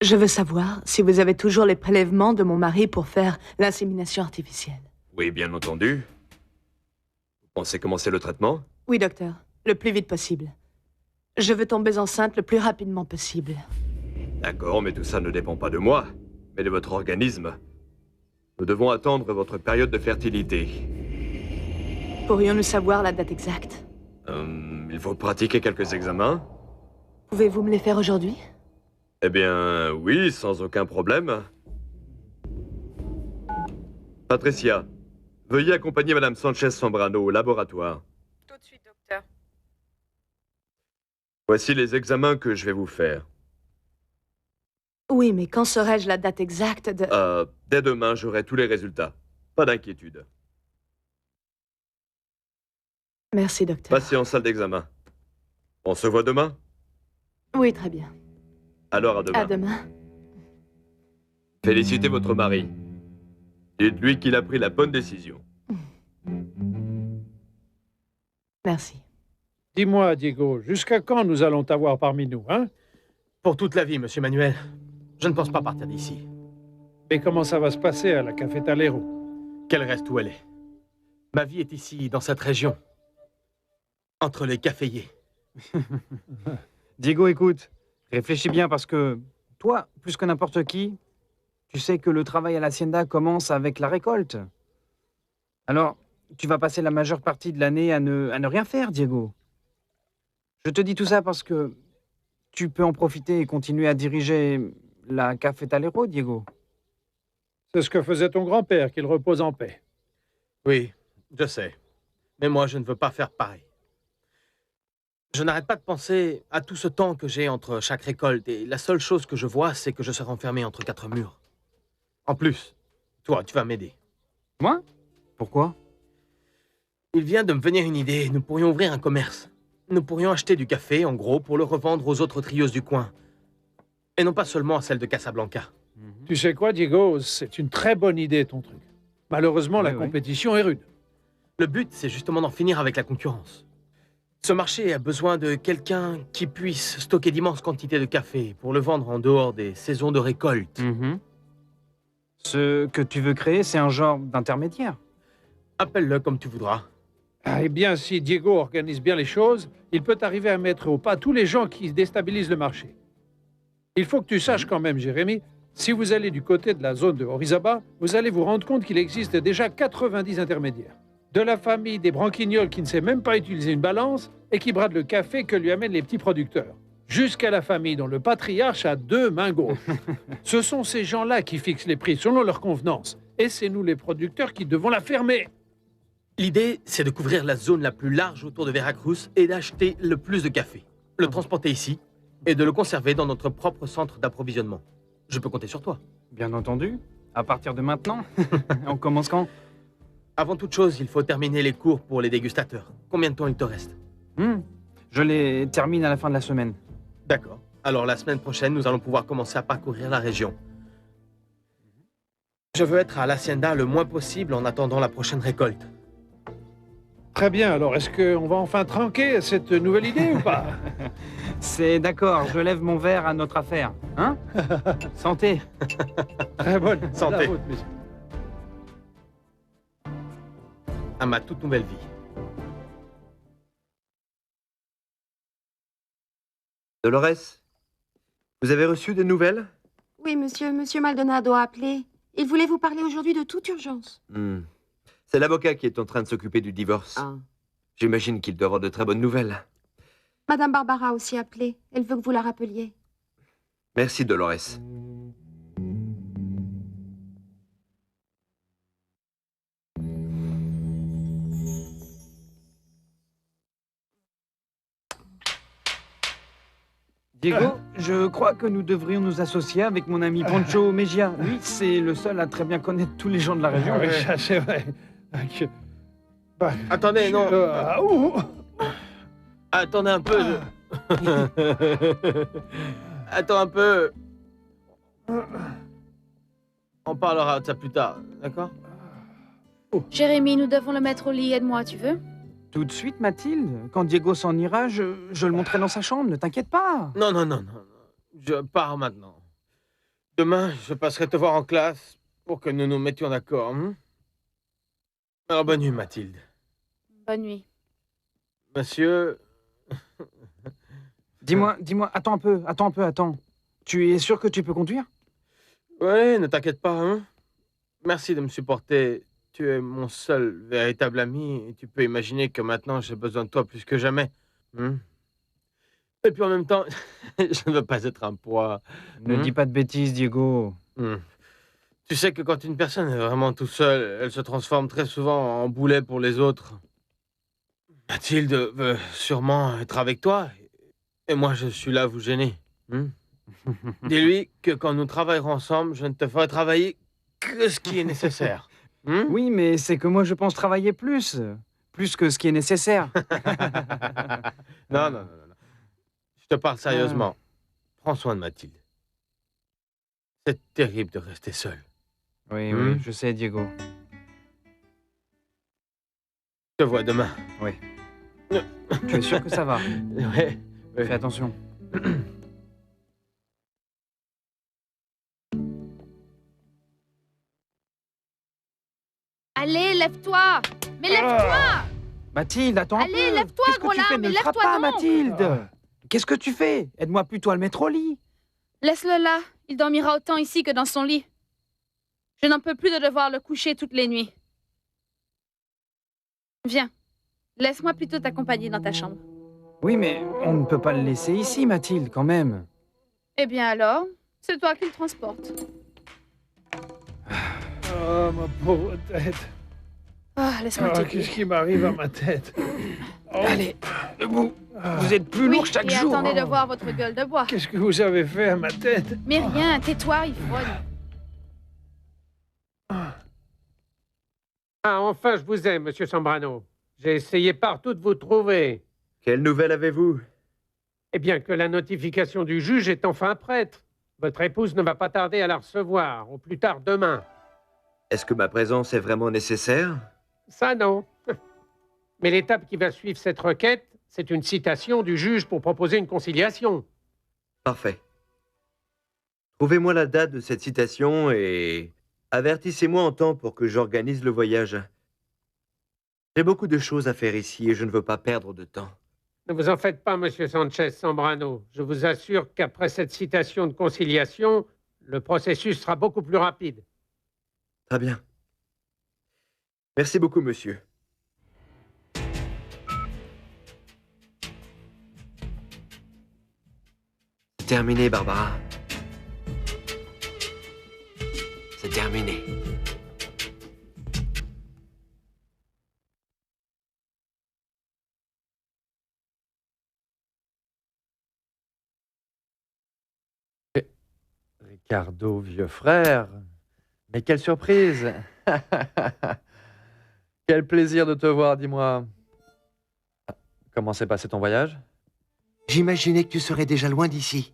Je veux savoir si vous avez toujours les prélèvements de mon mari pour faire l'insémination artificielle. Oui, bien entendu. Vous pensez commencer le traitement? Oui, docteur. Le plus vite possible. Je veux tomber enceinte le plus rapidement possible. D'accord, mais tout ça ne dépend pas de moi, mais de votre organisme. Nous devons attendre votre période de fertilité. Pourrions-nous savoir la date exacte? Il faut pratiquer quelques examens. Pouvez-vous me les faire aujourd'hui? Eh bien, oui, sans aucun problème. Patricia, veuillez accompagner Madame Sanchez-Sombrano au laboratoire. Tout de suite, docteur. Voici les examens que je vais vous faire. Oui, mais quand saurai-je la date exacte de... Dès demain, j'aurai tous les résultats. Pas d'inquiétude. Merci, docteur. Passez en salle d'examen. On se voit demain? Oui, très bien. Alors à demain. À demain. Félicitez votre mari. Dites-lui qu'il a pris la bonne décision. Merci. Dis-moi, Diego, jusqu'à quand nous allons t'avoir parmi nous, hein? Pour toute la vie, monsieur Manuel. Je ne pense pas partir d'ici. Et comment ça va se passer à la Cafetalero? Qu'elle reste où elle est. Ma vie est ici, dans cette région. Entre les caféiers. Diego, écoute, réfléchis bien parce que toi, plus que n'importe qui, tu sais que le travail à l'hacienda commence avec la récolte. Alors, tu vas passer la majeure partie de l'année à ne rien faire, Diego. Je te dis tout ça parce que tu peux en profiter et continuer à diriger la Cafetalero, Diego. C'est ce que faisait ton grand-père, qu'il repose en paix. Oui, je sais. Mais moi, je ne veux pas faire pareil. Je n'arrête pas de penser à tout ce temps que j'ai entre chaque récolte et la seule chose que je vois, c'est que je serai enfermé entre quatre murs. En plus, toi, tu vas m'aider. Moi? Pourquoi? Il vient de me venir une idée. Nous pourrions ouvrir un commerce. Nous pourrions acheter du café, en gros, pour le revendre aux autres trieuses du coin. Et non pas seulement à celle de Casablanca. Tu sais quoi, Diego? C'est une très bonne idée, ton truc. Malheureusement, la Oui. compétition est rude. Le but, c'est justement d'en finir avec la concurrence. Ce marché a besoin de quelqu'un qui puisse stocker d'immenses quantités de café pour le vendre en dehors des saisons de récolte. Ce que tu veux créer, c'est un genre d'intermédiaire. Appelle-le comme tu voudras. Ah, eh bien, si Diego organise bien les choses, il peut arriver à mettre au pas tous les gens qui déstabilisent le marché. Il faut que tu saches quand même, Jérémy, si vous allez du côté de la zone de Orizaba, vous allez vous rendre compte qu'il existe déjà 90 intermédiaires. De la famille des branquignoles qui ne sait même pas utiliser une balance et qui bradent le café que lui amènent les petits producteurs. Jusqu'à la famille dont le patriarche a deux mains gauches. Ce sont ces gens-là qui fixent les prix selon leur convenance. Et c'est nous les producteurs qui devons la fermer. L'idée, c'est de couvrir la zone la plus large autour de Veracruz et d'acheter le plus de café, le transporter ici et de le conserver dans notre propre centre d'approvisionnement. Je peux compter sur toi. Bien entendu. À partir de maintenant, on commence quand? Avant toute chose, il faut terminer les cours pour les dégustateurs. Combien de temps il te reste? Je les termine à la fin de la semaine. D'accord. Alors la semaine prochaine, nous allons pouvoir commencer à parcourir la région. Je veux être à l'hacienda le moins possible en attendant la prochaine récolte. Très bien, alors est-ce qu'on va enfin tranquer cette nouvelle idée ou pas? C'est d'accord, je lève mon verre à notre affaire. Hein? Santé. Très bonne. Santé. La vôtre, monsieur. À ma toute nouvelle vie. Dolores, vous avez reçu des nouvelles? Oui, monsieur. Monsieur Maldonado a appelé. Il voulait vous parler aujourd'hui de toute urgence. C'est l'avocat qui est en train de s'occuper du divorce. Ah. J'imagine qu'il doit avoir de très bonnes nouvelles. Madame Barbara a aussi appelé. Elle veut que vous la rappeliez. Merci, Dolores. Diego, je crois que nous devrions nous associer avec mon ami Pancho Mejia. Lui, c'est le seul à très bien connaître tous les gens de la région. Oui, ça, c'est vrai. Attendez, non. Ouh. Attendez un peu. Attends un peu. On parlera de ça plus tard, d'accord? Jérémy, nous devons le mettre au lit. Aide-moi, tu veux? Tout de suite, Mathilde. Quand Diego s'en ira, je le montrerai dans sa chambre, ne t'inquiète pas. Non. Je pars maintenant. Demain, je passerai te voir en classe pour que nous nous mettions d'accord. Alors, bonne nuit, Mathilde. Bonne nuit. Monsieur... Dis-moi, attends un peu. Tu es sûr que tu peux conduire? Ouais, ne t'inquiète pas, hein. Merci de me supporter. Tu es mon seul véritable ami et tu peux imaginer que maintenant j'ai besoin de toi plus que jamais. Et puis en même temps, je ne veux pas être un poids. Ne dis pas de bêtises, Diego. Tu sais que quand une personne est vraiment tout seule, elle se transforme très souvent en boulet pour les autres. Mathilde veut sûrement être avec toi et moi je suis là à vous gêner. Dis-lui que quand nous travaillerons ensemble, je ne te ferai travailler que ce qui est nécessaire. Oui, mais c'est que moi je pense travailler plus que ce qui est nécessaire. Non. Je te parle sérieusement. Prends soin de Mathilde. C'est terrible de rester seul. Oui, je sais, Diego. Je te vois demain. Oui. Tu es sûr que ça va? Ouais. Fais attention. Allez, lève-toi! Mais lève-toi! Mathilde, attends un peu. Allez, lève-toi, Qu'est-ce que gros tu lard, fais? mais Ne le frappe lève-toi pas, donc. Mathilde. Qu'est-ce que tu fais? Aide-moi plutôt à le mettre au lit. Laisse-le là. Il dormira autant ici que dans son lit. Je n'en peux plus de devoir le coucher toutes les nuits. Viens. Laisse-moi plutôt t'accompagner dans ta chambre. Oui, mais on ne peut pas le laisser ici, Mathilde, quand même. Eh bien alors, c'est toi qui le transportes. Oh, ma pauvre tête. Ah, laisse-moi Ah, t'aider. qu'est-ce qui m'arrive à ma tête? Oh, Allez, debout. ah, Vous êtes plus Oui, lourd chaque et jour. attendez de voir votre gueule de bois. Qu'est-ce que vous avez fait à ma tête? Mais rien, tais-toi, il frotte. Ah, enfin, je vous aime, monsieur Sambrano. J'ai essayé partout de vous trouver. Quelle nouvelle avez-vous? Eh bien, que la notification du juge est enfin prête. Votre épouse ne va pas tarder à la recevoir, au plus tard demain. Est-ce que ma présence est vraiment nécessaire? Ça, non. Mais l'étape qui va suivre cette requête, c'est une citation du juge pour proposer une conciliation. Parfait. Trouvez-moi la date de cette citation et avertissez-moi en temps pour que j'organise le voyage. J'ai beaucoup de choses à faire ici et je ne veux pas perdre de temps. Ne vous en faites pas, monsieur Sanchez Sambrano. Je vous assure qu'après cette citation de conciliation, le processus sera beaucoup plus rapide. Très bien. Merci beaucoup, monsieur. C'est terminé, Barbara. C'est terminé. Ricardo, vieux frère. Mais quelle surprise! Quel plaisir de te voir, dis-moi. Comment s'est passé ton voyage? J'imaginais que tu serais déjà loin d'ici.